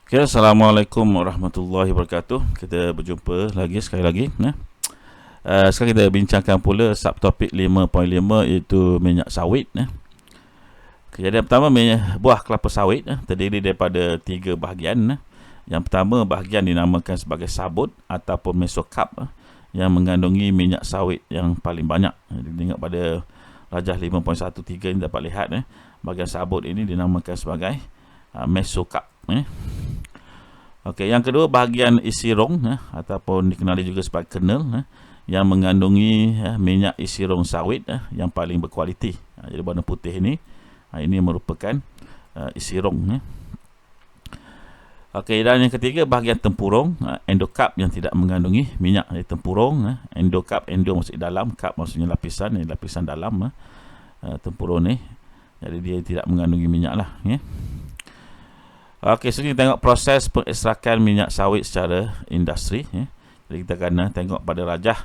Okay, Assalamualaikum warahmatullahi wabarakatuh. Kita berjumpa lagi sekali lagi. Sekarang kita bincangkan pula subtopik 5.5 iaitu minyak sawit. Kejadian pertama, buah kelapa sawit terdiri daripada 3 bahagian. Yang pertama, bahagian dinamakan sebagai sabut ataupun mesokap yang mengandungi minyak sawit yang paling banyak. Tengok pada rajah 5.13 ini dapat lihat bahagian sabut ini dinamakan sebagai mesokap. Okey, yang kedua, bahagian isi rong ataupun dikenali juga sebagai kernel yang mengandungi minyak isi rong sawit yang paling berkualiti. Jadi warna putih ini merupakan isi rong. Okey, dan yang ketiga, bahagian tempurung endokap yang tidak mengandungi minyak. Jadi tempurung, endokap, endo maksudnya dalam, kap maksudnya lapisan, lapisan dalam tempurung ni. Jadi dia tidak mengandungi minyak lah. Okey, so kita tengok proses pengekstrakan minyak sawit secara industri. Jadi kita akan tengok pada rajah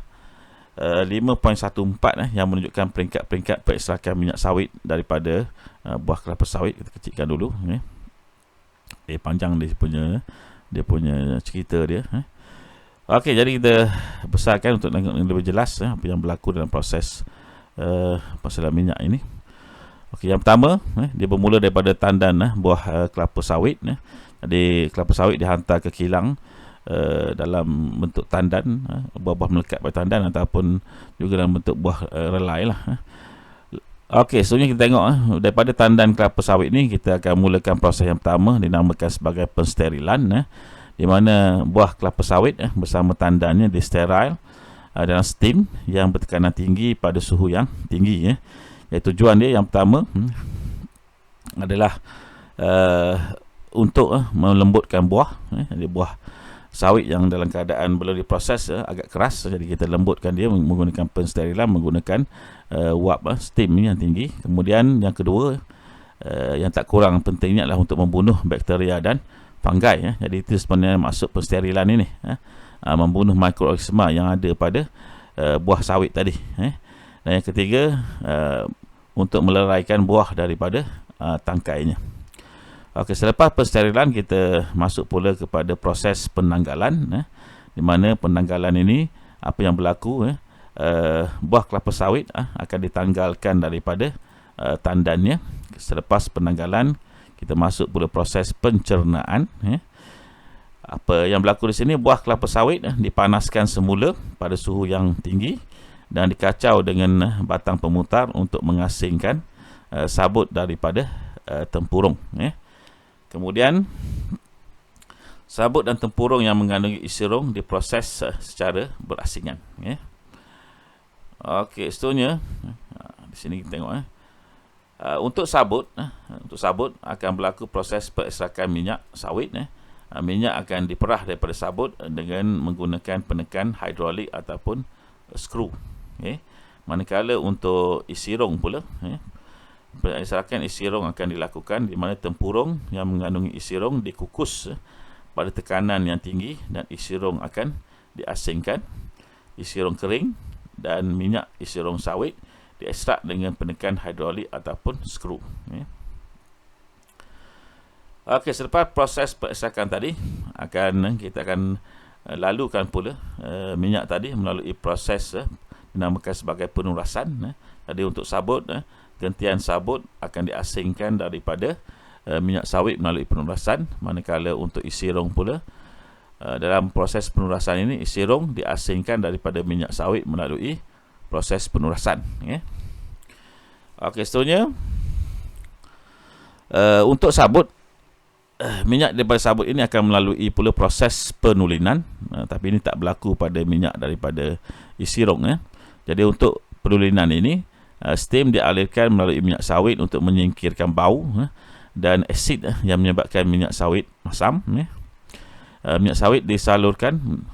5.14 yang menunjukkan peringkat-peringkat pengekstrakan minyak sawit daripada buah kelapa sawit. Kita kecilkan dulu. Panjang dia punya cerita dia. Okey, jadi kita besarkan untuk tengok yang lebih jelas apa yang berlaku dalam proses pasal minyak ini. Okey, yang pertama, dia bermula daripada tandan buah kelapa sawit. Jadi kelapa sawit dihantar ke kilang dalam bentuk tandan, buah-buah melekat pada tandan ataupun juga dalam bentuk buah relai lah. Okey, seterusnya kita tengok daripada tandan kelapa sawit ni kita akan mulakan proses yang pertama dinamakan sebagai pensterilan, di mana buah kelapa sawit bersama tandannya disteril dalam steam yang bertekanan tinggi pada suhu yang tinggi. Tujuan dia yang pertama adalah untuk melembutkan buah. Jadi buah sawit yang dalam keadaan belum diproses agak keras, jadi kita lembutkan dia menggunakan pensterilan, menggunakan uap steam yang tinggi. Kemudian yang kedua, yang tak kurang pentingnya adalah untuk membunuh bakteria dan fungi. Jadi itu sebenarnya maksud pensterilan ini, membunuh mikroorganisma yang ada pada buah sawit tadi. Dan yang ketiga, untuk meleraikan buah daripada tangkainya. Okey, selepas pensterilan kita masuk pula kepada proses penanggalan, di mana penanggalan ini apa yang berlaku, buah kelapa sawit akan ditanggalkan daripada tandannya. Selepas penanggalan kita masuk pula proses pencernaan. Apa yang berlaku di sini, buah kelapa sawit dipanaskan semula pada suhu yang tinggi dan dikacau dengan batang pemutar untuk mengasingkan sabut daripada tempurung. Kemudian sabut dan tempurung yang mengandungi isi rong diproses secara berasingan. Okey, seterusnya di sini kita tengok untuk sabut akan berlaku proses pengekstrakan minyak sawit. Minyak akan diperah daripada sabut dengan menggunakan penekan hidrolik ataupun skru. Manakala untuk isi rong pula, pengekstrakan isi rong akan dilakukan di mana tempurung yang mengandungi isi rong dikukus pada tekanan yang tinggi dan isi rong akan diasingkan. Isi rong kering dan minyak isi rong sawit diekstrak dengan penekan hidrolik ataupun skru. Okey, selepas proses pengekstrakan tadi kita akan lalukan pula minyak tadi melalui proses dinamakan sebagai penurasan. Jadi untuk sabut, gentian sabut akan diasingkan daripada minyak sawit melalui penurasan. Manakala untuk isi rong pula, dalam proses penurasan ini isi rong diasingkan daripada minyak sawit melalui proses penurasan. Okey, seterusnya untuk sabut, minyak daripada sabut ini akan melalui pula proses penulinan, tapi ini tak berlaku pada minyak daripada isi rong. Jadi untuk penulinan ini, steam dialirkan melalui minyak sawit untuk menyingkirkan bau dan asid yang menyebabkan minyak sawit masam. Minyak sawit disalurkan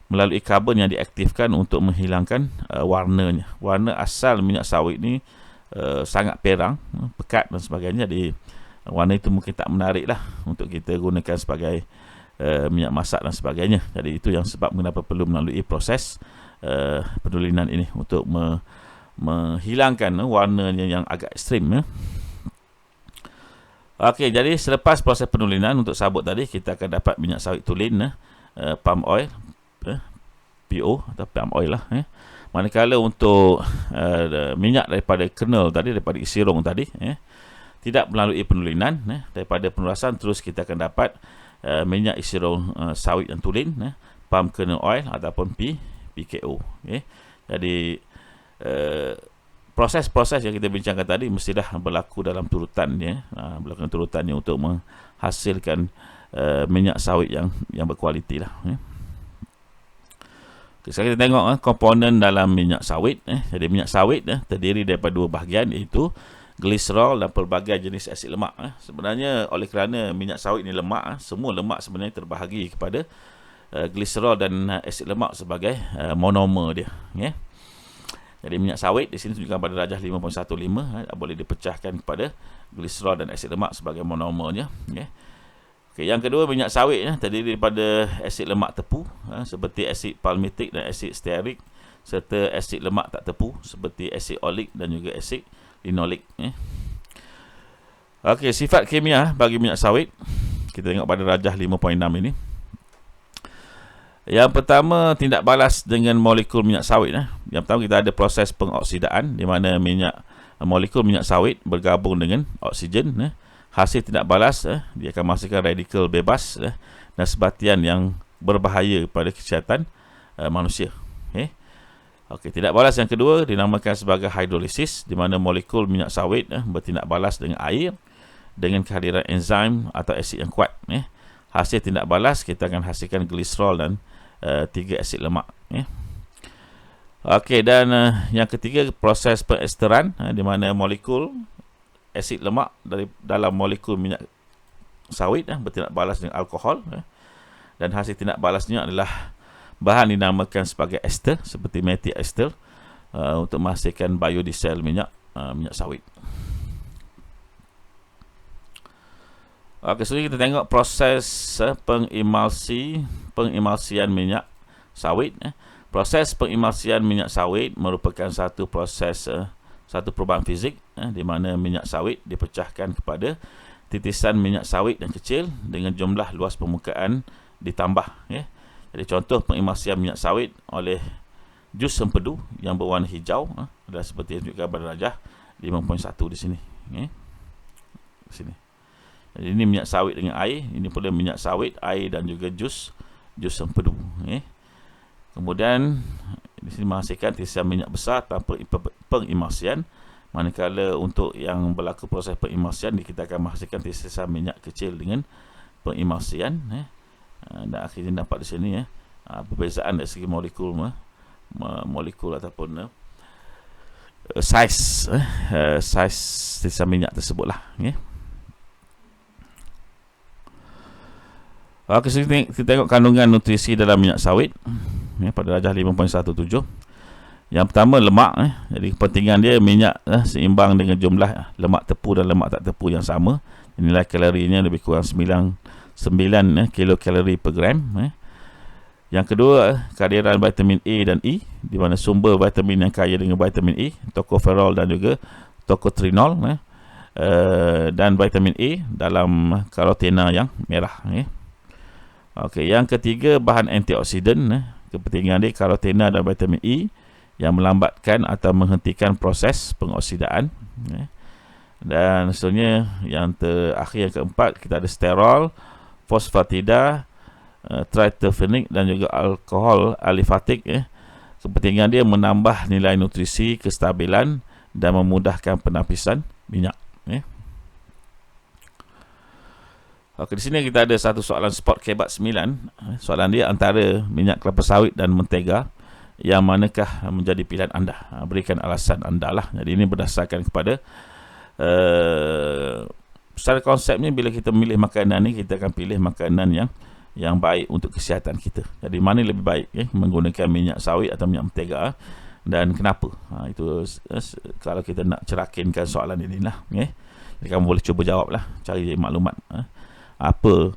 melalui karbon yang diaktifkan untuk menghilangkan warnanya. Warna asal minyak sawit ni sangat perang, pekat dan sebagainya. Jadi warna itu mungkin tak menarik lah untuk kita gunakan sebagai minyak masak dan sebagainya. Jadi itu yang sebab kenapa perlu melalui proses penulinan ini untuk menghilangkan warnanya yang agak ekstrim. Okey, jadi selepas proses penulinan untuk sabut tadi, kita akan dapat minyak sawit tulen, palm oil, PO atau palm oil lah. Manakala untuk minyak daripada kernel tadi, daripada isirung tadi, tidak melalui penulinan, daripada penulasan terus kita akan dapat minyak isirung sawit yang tulen, palm kernel oil ataupun PKO. Jadi proses-proses yang kita bincangkan tadi mestilah berlaku dalam turutannya, untuk menghasilkan minyak sawit yang berkualiti lah. Okay, sekarang kita tengok komponen dalam minyak sawit. Jadi minyak sawit terdiri daripada dua bahagian, iaitu gliserol dan pelbagai jenis asid lemak. Sebenarnya oleh kerana minyak sawit ni lemak, semua lemak sebenarnya terbahagi kepada gliserol dan asid lemak sebagai monomer dia. Jadi minyak sawit di sini tunjukkan pada darjah 5.15, boleh dipecahkan kepada gliserol dan asid lemak sebagai monomernya. Okay, yang kedua, minyak sawit terdiri daripada asid lemak tepu seperti asid palmitik dan asid stearik, serta asid lemak tak tepu seperti asid olik dan juga asid linolik. Okey, sifat kimia bagi minyak sawit kita tengok pada darjah 5.6 ini. Yang pertama, tindak balas dengan molekul minyak sawit. Yang pertama, kita ada proses pengoksidaan, di mana molekul minyak sawit bergabung dengan oksigen. Hasil tindak balas, dia akan menghasilkan radikal bebas dan sebatian yang berbahaya pada kesihatan manusia. Okey, tindak balas yang kedua dinamakan sebagai hidrolisis, di mana molekul minyak sawit bertindak balas dengan air dengan kehadiran enzim atau asid yang kuat. Hasil tindak balas, kita akan hasilkan gliserol dan 3 asid lemak. Okey, dan yang ketiga, proses pengesteran, di mana molekul asid lemak dalam molekul minyak sawit bertindak balas dengan alkohol, dan hasil tindak balasnya adalah bahan dinamakan sebagai ester seperti methyl ester untuk menghasilkan biodiesel minyak sawit. Okey, so kita tengok proses pengimulsian minyak sawit. Proses pengimulsian minyak sawit merupakan satu proses, satu perubahan fizik, di mana minyak sawit dipecahkan kepada titisan minyak sawit yang kecil dengan jumlah luas permukaan ditambah. Jadi contoh pengimulsian minyak sawit oleh jus sempedu yang berwarna hijau adalah seperti yang tunjukkan pada darjah 5.1 di sini. Di sini. Jadi ini minyak sawit dengan air, ini pula minyak sawit, air dan juga jus sempedu. Kemudian di sini menghasilkan titisan minyak besar tanpa pengimulsian, manakala untuk yang berlaku proses pengimulsian, kita akan menghasilkan titisan minyak kecil dengan pengimulsian. Dan akhirnya dapat di sini perbezaan dari segi molekul ataupun saiz titisan minyak tersebutlah. Okey, so kita tengok kandungan nutrisi dalam minyak sawit pada darjah 5.17. Yang pertama, lemak. Jadi kepentingan dia, minyak seimbang dengan jumlah lemak tepu dan lemak tak tepu yang sama. Nilai kalorinya lebih kurang 9 kilokalori per gram. Yang kedua, kehadiran vitamin A dan E, di mana sumber vitamin yang kaya dengan vitamin E, tocopherol dan juga tocotrinol, dan vitamin A dalam karotena yang merah. Okey, yang ketiga, bahan antioksidan. Kepentingan dia, karotena dan vitamin E yang melambatkan atau menghentikan proses pengoksidaan. Dan seterusnya, yang terakhir, yang keempat, kita ada sterol, fosfatida, tritophenik dan juga alkohol alifatik. Kepentingan dia menambah nilai nutrisi, kestabilan dan memudahkan penapisan minyak. Okey, di sini kita ada satu soalan spot kebat 9. Soalan dia, antara minyak kelapa sawit dan mentega, yang manakah menjadi pilihan anda? Berikan alasan anda lah. Jadi ini berdasarkan kepada secara konsepnya, bila kita memilih makanan ni, kita akan pilih makanan yang baik untuk kesihatan kita. Jadi mana lebih baik menggunakan minyak sawit atau minyak mentega, dan kenapa? Itu kalau kita nak cerakinkan soalan ini lah. Jadi kamu boleh cuba jawab lah, cari maklumat apa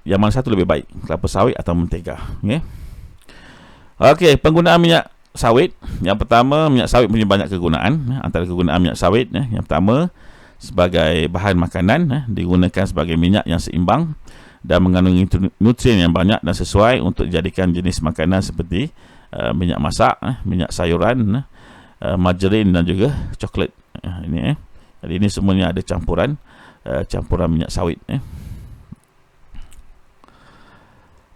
yang mana satu lebih baik, kelapa sawit atau mentega. Okey, penggunaan minyak sawit. Yang pertama, minyak sawit punya banyak kegunaan. Antara kegunaan minyak sawit, yang pertama, sebagai bahan makanan, digunakan sebagai minyak yang seimbang dan mengandungi nutrien yang banyak dan sesuai untuk dijadikan jenis makanan seperti minyak masak, minyak sayuran, margarin dan juga coklat. Jadi ini semuanya ada campuran minyak sawit.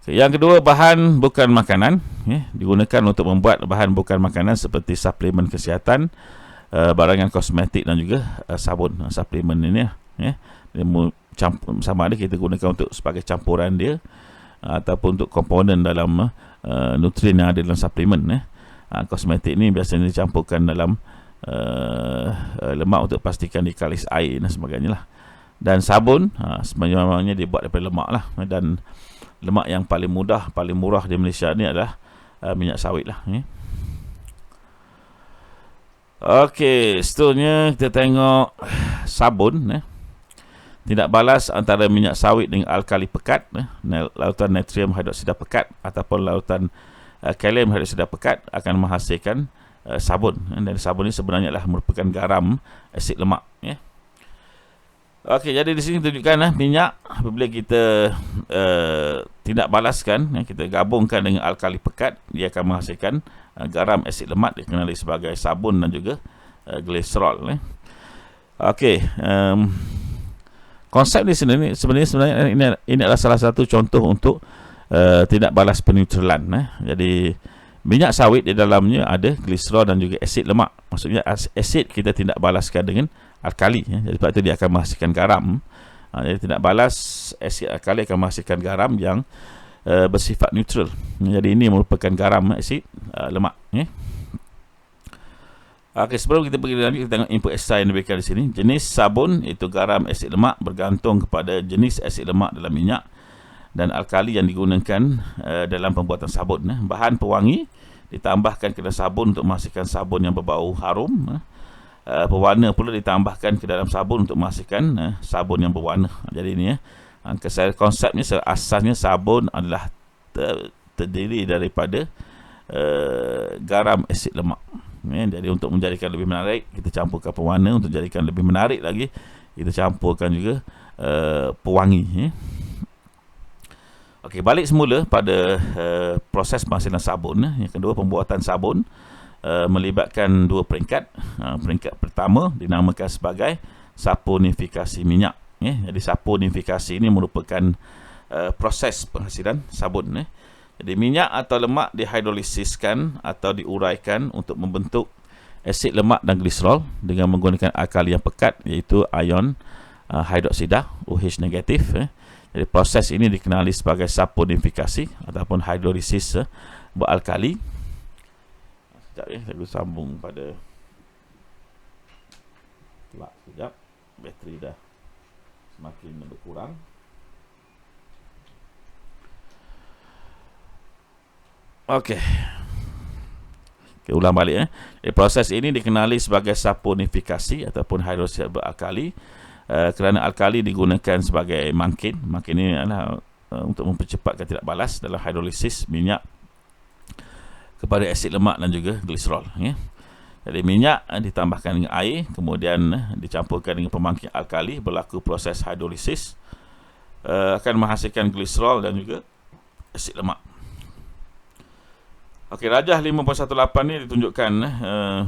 Yang kedua, bahan bukan makanan, digunakan untuk membuat bahan bukan makanan seperti suplemen kesihatan, barangan kosmetik dan juga sabun. Suplemen ini sama ada kita gunakan untuk sebagai campuran dia ataupun untuk komponen dalam nutrien yang ada dalam suplemen. Kosmetik ni biasanya dicampurkan dalam lemak untuk pastikan dikalis air dan sebagainya lah. Dan sabun sebenarnya dibuat daripada lemak lah, dan lemak yang paling mudah, paling murah di Malaysia ni adalah minyak sawit lah. Okey, seterusnya kita tengok sabun. Tidak balas antara minyak sawit dengan alkali pekat, lautan natrium hidroksida pekat ataupun lautan kalium hidroksida pekat akan menghasilkan sabun. Dan sabun ini sebenarnya adalah merupakan garam asid lemak. Okey, jadi di sini tunjukkan minyak apabila kita tidak balaskan, kita gabungkan dengan alkali pekat, dia akan menghasilkan garam asid lemak, dikenali sebagai sabun dan juga glycerol. Okey, konsep di sini sebenarnya ini adalah salah satu contoh untuk tidak balas peneutralan. Jadi minyak sawit di dalamnya ada glycerol dan juga asid lemak. Maksudnya asid kita tidak balaskan dengan alkali, jadi sebab itu dia akan menghasilkan garam. Jadi tidak balas asid alkali akan menghasilkan garam yang bersifat neutral. Jadi ini merupakan garam asid lemak. Okey, sebelum kita pergi lanjut, kita tengok input extra yang diberikan di sini. Jenis sabun itu garam asid lemak bergantung kepada jenis asid lemak dalam minyak dan alkali yang digunakan dalam pembuatan sabun. Bahan pewangi ditambahkan ke dalam sabun untuk menghasilkan sabun yang berbau harum. Pewarna pula ditambahkan ke dalam sabun untuk menghasilkan sabun yang berwarna. Jadi ini konsepnya asasnya sabun adalah terdiri daripada garam asid lemak. Jadi untuk menjadikan lebih menarik, kita campurkan pewarna. Untuk jadikan lebih menarik lagi, kita campurkan juga pewangi. Okey, balik semula pada proses penghasilan sabun. Yang kedua, pembuatan sabun melibatkan dua peringkat. Peringkat pertama dinamakan sebagai saponifikasi minyak. Jadi saponifikasi ini merupakan proses penghasilan sabun. Jadi minyak atau lemak dihidrolisiskan atau diuraikan untuk membentuk asid lemak dan gliserol dengan menggunakan alkali yang pekat, iaitu ion hidroksida OH negatif. Jadi proses ini dikenali sebagai saponifikasi ataupun hidrolisis beralkali. Sekejap saya sambung pada plug sekejap. Bateri dah semakin berkurang. Okey. Okay, ulang balik. Proses ini dikenali sebagai saponifikasi ataupun hidrolisis beralkali kerana alkali digunakan sebagai mangkin. Mangkin ini adalah untuk mempercepatkan tidak balas dalam hidrolisis minyak kepada asid lemak dan juga gliserol. Jadi minyak ditambahkan dengan air, kemudian dicampurkan dengan pemangkit alkali, berlaku proses hidrolisis, akan menghasilkan gliserol dan juga asid lemak. Okey, rajah 5.18 ni ditunjukkan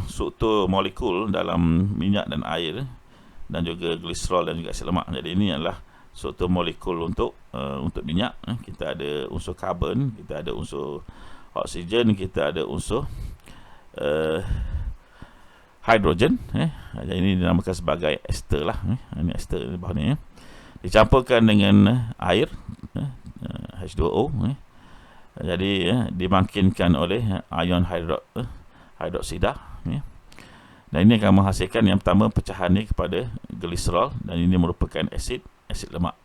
struktur molekul dalam minyak dan air dan juga gliserol dan juga asid lemak. Jadi ini adalah struktur molekul untuk minyak. Kita ada unsur karbon, kita ada unsur oksigen, kita ada unsur hidrogen. Jadi ini dinamakan sebagai ester lah. Ini ester di bawah ni. Dicampurkan dengan air, H2O. Jadi dimangkinkan oleh ion hidroksida. Dan ini akan menghasilkan yang pertama pecahan ni kepada gliserol, dan ini merupakan asid lemak.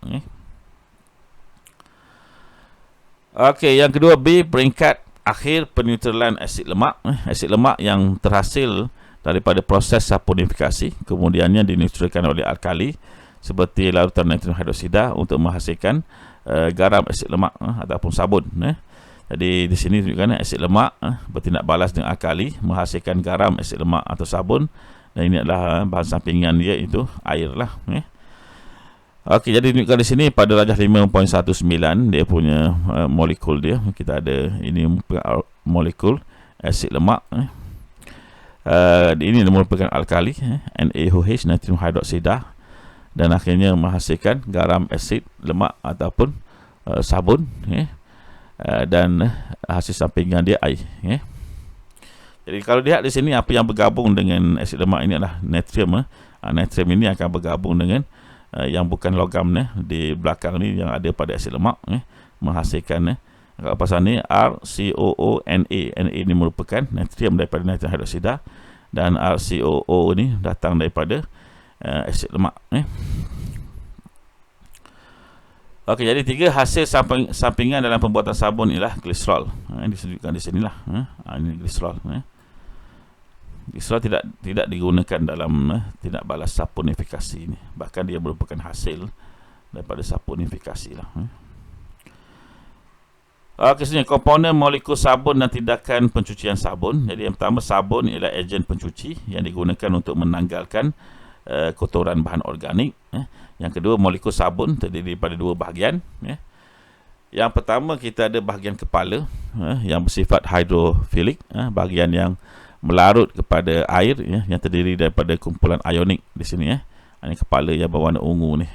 Okey, yang kedua B, peringkat akhir peneutralan asid lemak. Asid lemak yang terhasil daripada proses saponifikasi kemudiannya dineutralkan oleh alkali seperti larutan natrium hidroksida untuk menghasilkan garam asid lemak ataupun sabun. Jadi di sini tunjukkan asid lemak bertindak balas dengan alkali menghasilkan garam asid lemak atau sabun Dan ini adalah bahan sampingan dia, itu air lah. Okey, jadi tunjukkan di sini pada darjah 5.19 dia punya molekul dia. Kita ada ini molekul asid lemak. Ini merupakan alkali, NaOH, natrium hidroksida, dan akhirnya menghasilkan garam, asid lemak ataupun sabun, dan hasil sampingan dia air. Jadi kalau lihat di sini apa yang bergabung dengan asid lemak ini adalah natrium. Natrium ini akan bergabung dengan yang bukan logam di belakang ni yang ada pada asid lemak, menghasilkan kat pasal ni RCOO-Na. Na ini merupakan natrium daripada natrium hidroksida, dan RCOO ni datang daripada asid lemak. Okey, jadi 3 hasil sampingan dalam pembuatan sabun ialah gliserol. Disebutkan di sinilah. Ini gliserol. Gliserol tidak digunakan dalam tindak balas saponifikasi ini. Bahkan dia merupakan hasil daripada saponifikasi lah. Okey, sebenarnya komponen molekul sabun dan tindakan pencucian sabun. Jadi yang pertama, sabun ialah ejen pencuci yang digunakan untuk menanggalkan kotoran bahan organik. Yang kedua, molekul sabun terdiri daripada 2 bahagian. Yang pertama, kita ada bahagian kepala yang bersifat hidrofilik, bahagian yang melarut kepada air, yang terdiri daripada kumpulan ionik di sini. Ini kepala yang berwarna ungu ni.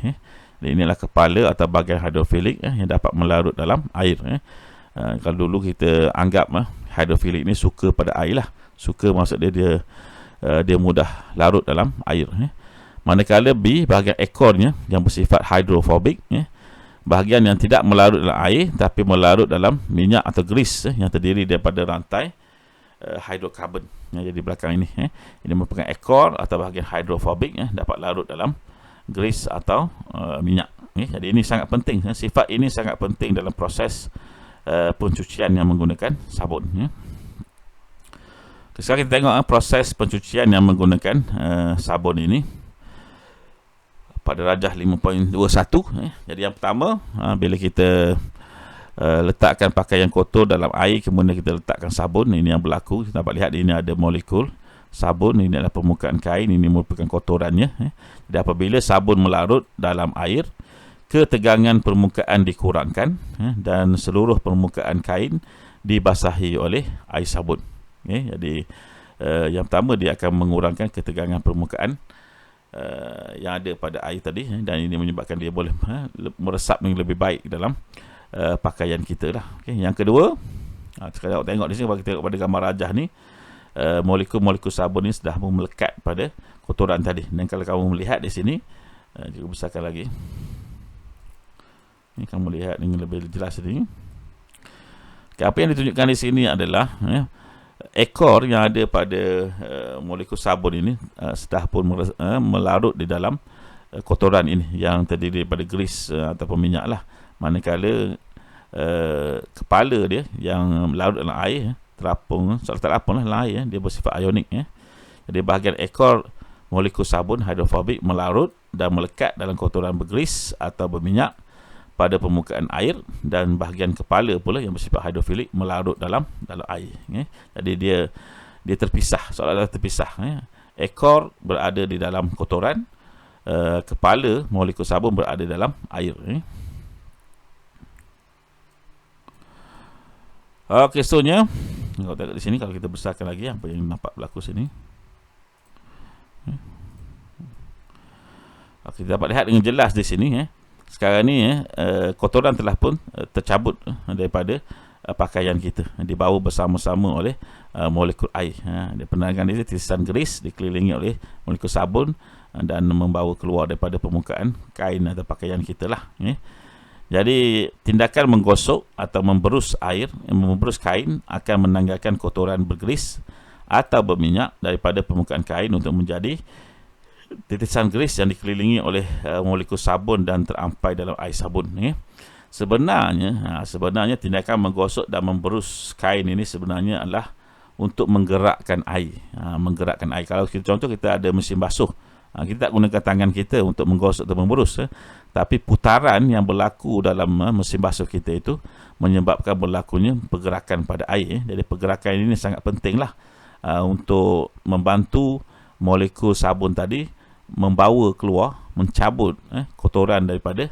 Dan inilah kepala atau bahagian hidrofilik yang dapat melarut dalam air. Kalau dulu kita anggap hidrofilik ni suka pada air lah. Suka maksud dia mudah larut dalam air. Manakala B, bahagian ekornya yang bersifat hidrofobik, bahagian yang tidak melarut dalam air tapi melarut dalam minyak atau grease yang terdiri daripada rantai hidrokarbon yang jadi belakang ini. Ini merupakan ekor atau bahagian hidrofobik, dapat larut dalam grease atau minyak. Jadi ini sangat penting. Sifat ini sangat penting dalam proses pencucian yang menggunakan sabun. Sekarang kita tengok proses pencucian yang menggunakan sabun ini pada darjah 5.21. Jadi yang pertama, bila kita letakkan pakaian kotor dalam air, kemudian kita letakkan sabun, ini yang berlaku. Kita dapat lihat ini ada molekul sabun, ini adalah permukaan kain, ini merupakan kotorannya. Jadi apabila sabun melarut dalam air, ketegangan permukaan dikurangkan, dan seluruh permukaan kain dibasahi oleh air sabun. Jadi yang pertama, dia akan mengurangkan ketegangan permukaan yang ada pada air tadi, dan ini menyebabkan dia boleh meresap dengan lebih baik dalam pakaian kita lah. Yang kedua, sekarang tengok di sini, bagi tengok pada gambar rajah ni, molekul-molekul sabun ni sudah melekat pada kotoran tadi. Dan kalau kamu melihat di sini, juga besarkan lagi, ini kamu lihat dengan lebih jelas ini. Apa yang ditunjukkan di sini adalah ekor yang ada pada molekul sabun ini sudah pun melarut di dalam kotoran ini yang terdiri daripada grease ataupun minyak lah. Manakala kepala dia yang larut dalam air, terapung lah dalam air, dia bersifat ionik. Jadi bahagian ekor molekul sabun hidrofobik melarut dan melekat dalam kotoran bergrease atau berminyak pada permukaan air, dan bahagian kepala pula yang bersifat hidrofilik melarut dalam air. Jadi dia terpisah, seolah-olah terpisah. Ekor berada di dalam kotoran, kepala molekul sabun berada dalam air. Okey, seterusnya kalau tengok di sini, kalau kita besarkan lagi apa yang nampak berlaku sini. Okey, kita dapat lihat dengan jelas di sini. Sekarang ni kotoran telah pun tercabut daripada pakaian kita, dibawa bersama-sama oleh molekul air. Dia penerangan ini titisan grease dikelilingi oleh molekul sabun dan membawa keluar daripada permukaan kain atau pakaian kita lah. Jadi tindakan menggosok atau memberus kain akan menanggalkan kotoran bergrease atau berminyak daripada permukaan kain untuk menjadi titisan grease yang dikelilingi oleh molekul sabun dan terampai dalam air sabun. Sebenarnya tindakan menggosok dan memberus kain ini sebenarnya adalah untuk menggerakkan air. Menggerakkan air. Kalau kita contoh, kita ada mesin basuh, kita tak gunakan tangan kita untuk menggosok atau memberus, tapi putaran yang berlaku dalam mesin basuh kita itu menyebabkan berlakunya pergerakan pada air. Jadi pergerakan ini sangat pentinglah untuk membantu molekul sabun tadi membawa keluar, mencabut kotoran daripada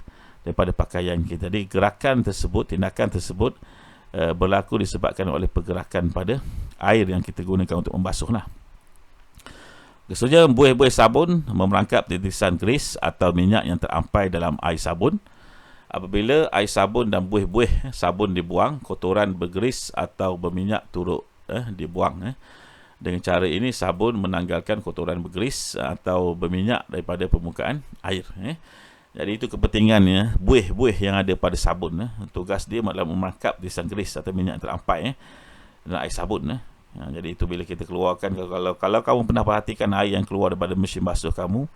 pakaian kita. Jadi gerakan tersebut, tindakan tersebut berlaku disebabkan oleh pergerakan pada air yang kita gunakan untuk membasuh lah. Kemudian buih-buih sabun memerangkap titisan grease atau minyak yang terampai dalam air sabun. Apabila air sabun dan buih-buih sabun dibuang, kotoran bergrease atau berminyak turut dibuang. Dengan cara ini sabun menanggalkan kotoran bergrease atau berminyak daripada permukaan air. Jadi itu kepentingannya buih-buih yang ada pada sabun. Tugas dia adalah memarkap titisan grease atau minyak yang terampai dalam air sabun. Jadi itu bila kita keluarkan, kalau kamu pernah perhatikan air yang keluar daripada mesin basuh kamu,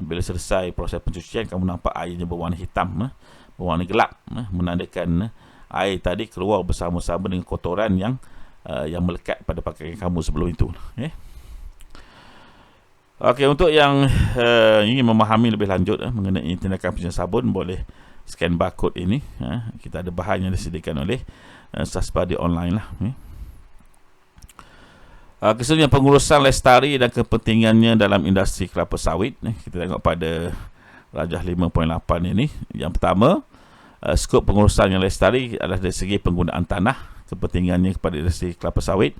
bila selesai proses pencucian, kamu nampak airnya berwarna hitam, berwarna gelap, menandakan air tadi keluar bersama-sama dengan kotoran yang melekat pada pakaian kamu sebelum itu. Okey, untuk yang ingin memahami lebih lanjut mengenai tindakan pencucian sabun, boleh scan barcode ini. Kita ada bahan yang disediakan oleh Sasbadi online lah. Keseluruhan pengurusan lestari dan kepentingannya dalam industri kelapa sawit. Kita tengok pada Rajah 5.8 ini. Yang pertama, skop pengurusan yang lestari adalah dari segi penggunaan tanah, kepentingannya kepada industri kelapa sawit,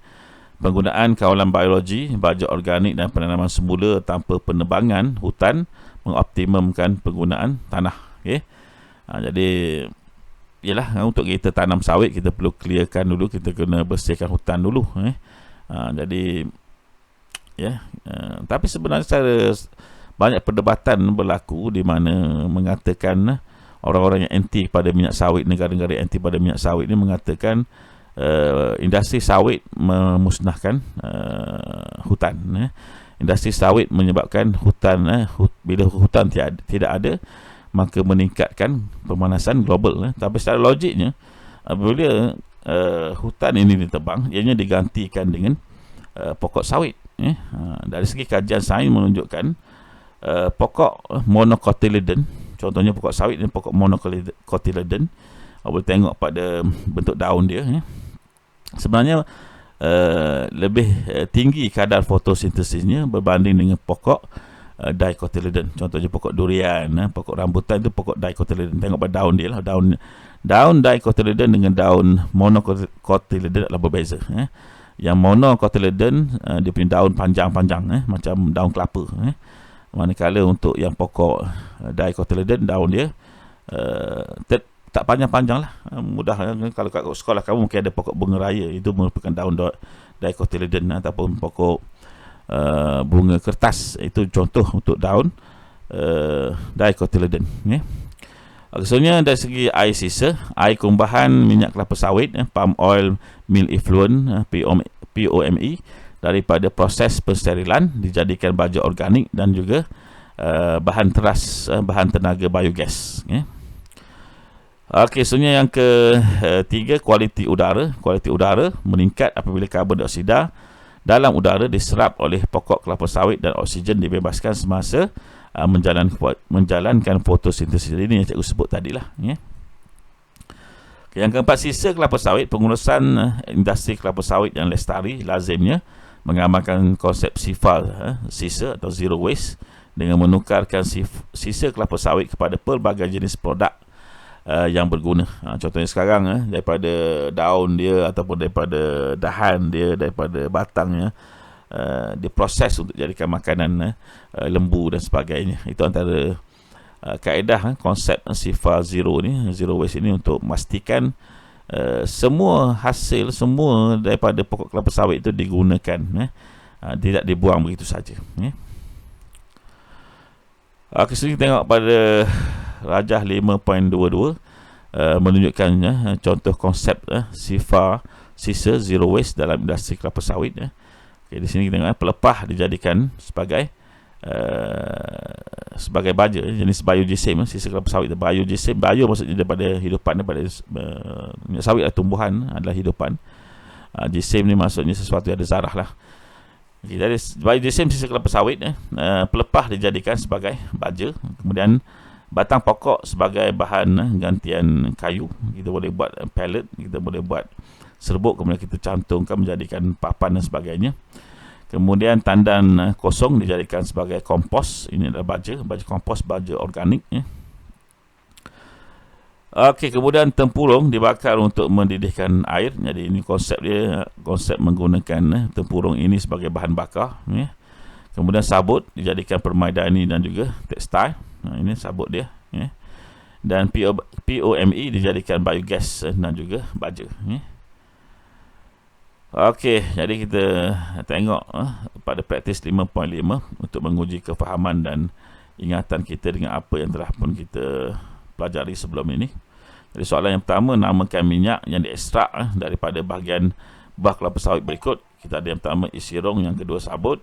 penggunaan kawalan biologi, baja organik dan penanaman semula tanpa penebangan hutan, mengoptimumkan penggunaan tanah. Jadi ialah untuk kita tanam sawit, kita perlu clearkan dulu, kita kena bersihkan hutan dulu. Jadi tapi sebenarnya secara banyak perdebatan berlaku di mana mengatakan orang-orang yang anti pada minyak sawit, negara-negara yang anti pada minyak sawit ini mengatakan industri sawit memusnahkan hutan. Industri sawit menyebabkan hutan bila hutan tidak ada, maka meningkatkan pemanasan global. Tapi secara logiknya, apabila hutan ini ditebang, ianya digantikan dengan pokok sawit. Dari segi kajian sains menunjukkan pokok monocotyledon, contohnya pokok sawit dan pokok monocotyledon, boleh tengok pada bentuk daun dia, sebenarnya lebih tinggi kadar fotosintesisnya berbanding dengan pokok dicotyledon. Contohnya pokok durian, pokok rambutan itu pokok dicotyledon. Tengok pada daun dia lah. Daun dicotyledon dengan daun monocotyledon adalah berbeza. Yang monocotyledon dia punya daun panjang-panjang, macam daun kelapa. Manakala untuk yang pokok dicotyledon, daun dia tak panjang-panjang lah, mudah. Kalau kat sekolah kamu mungkin ada pokok bunga raya, itu merupakan daun dicotyledon, ataupun pokok bunga kertas, itu contoh untuk daun dicotyledon. Maksudnya dari segi air sisa, air kumbahan minyak kelapa sawit, palm oil mill effluent, POME, daripada proses pensterilan dijadikan baja organik dan juga bahan teras, bahan tenaga biogas. Okey, sebenarnya yang ketiga, kualiti udara. Kualiti udara meningkat apabila karbon dioksida dalam udara diserap oleh pokok kelapa sawit dan oksigen dibebaskan semasa menjalankan fotosintesis. Ini yang cikgu sebut tadi lah. Yang keempat, sisa kelapa sawit. Pengurusan industri kelapa sawit yang lestari lazimnya mengamalkan konsep sifar, sisa atau zero waste, dengan menukarkan sisa kelapa sawit kepada pelbagai jenis produk yang berguna. Contohnya sekarang, daripada daun dia ataupun daripada dahan dia, daripada batangnya, diproses untuk jadikan makanan, lembu dan sebagainya. Itu antara kaedah konsep sifar zero ni, zero waste ini, untuk memastikan semua hasil, semua daripada pokok kelapa sawit itu digunakan, tidak dibuang begitu saja. Kita tengok pada Rajah 5.22 menunjukkan contoh konsep sifar sisa zero waste dalam industri kelapa sawit. Okay, di sini kita tengok pelepah dijadikan sebagai baja, jenis biogypsum. Sisa kelapa sawit itu biogypsum. Bio maksudnya daripada hidupan, daripada minyak sawit tumbuhan adalah hidupan. Gypsum ni maksudnya sesuatu yang ada zarah lah. Okay, jadi biogypsum, sisa kelapa sawit, pelepah dijadikan sebagai baja. Kemudian batang pokok sebagai bahan gantian kayu. Kita boleh buat pellet, kita boleh buat serbuk, kemudian kita cantumkan menjadikan papan dan sebagainya. Kemudian tandan kosong dijadikan sebagai kompos. Ini adalah baja kompos, baja organik. Okey, kemudian tempurung dibakar untuk mendidihkan air. Jadi ini konsep dia, konsep menggunakan tempurung ini sebagai bahan bakar. Kemudian sabut dijadikan permaidani dan juga tekstil. Ini sabut dia. Dan POME dijadikan biogas dan juga baja. Okey, jadi kita tengok pada praktis 5.5 untuk menguji kefahaman dan ingatan kita dengan apa yang telah pun kita pelajari sebelum ini. Jadi soalan yang pertama, namakan minyak yang diekstrak daripada bahagian buah kelapa sawit berikut. Kita ada yang pertama isirong, yang kedua sabut.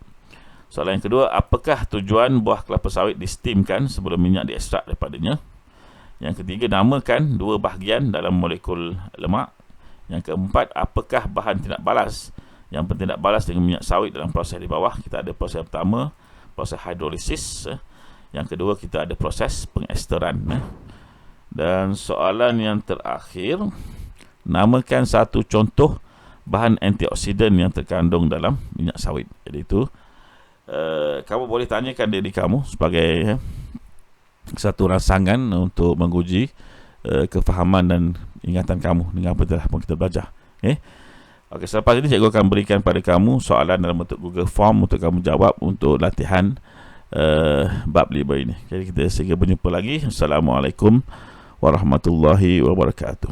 Soalan yang kedua, apakah tujuan buah kelapa sawit distimkan sebelum minyak diekstrak daripadanya? Yang ketiga, namakan dua bahagian dalam molekul lemak. Yang keempat, apakah bahan tindak balas yang bertindak balas dengan minyak sawit dalam proses di bawah? Kita ada proses pertama, proses hidrolisis. Yang kedua, kita ada proses pengesteran. Dan soalan yang terakhir, namakan satu contoh bahan antioksidan yang terkandung dalam minyak sawit. Jadi itu kamu boleh tanyakan diri kamu sebagai satu rangsangan untuk menguji kefahaman dan ingatan kamu dengan apa telah pun kita belajar. Okey, selepas ini cikgu akan berikan pada kamu soalan dalam bentuk Google Form untuk kamu jawab untuk latihan bab 5 ini. Jadi kita segera berjumpa lagi. Assalamualaikum warahmatullahi wabarakatuh.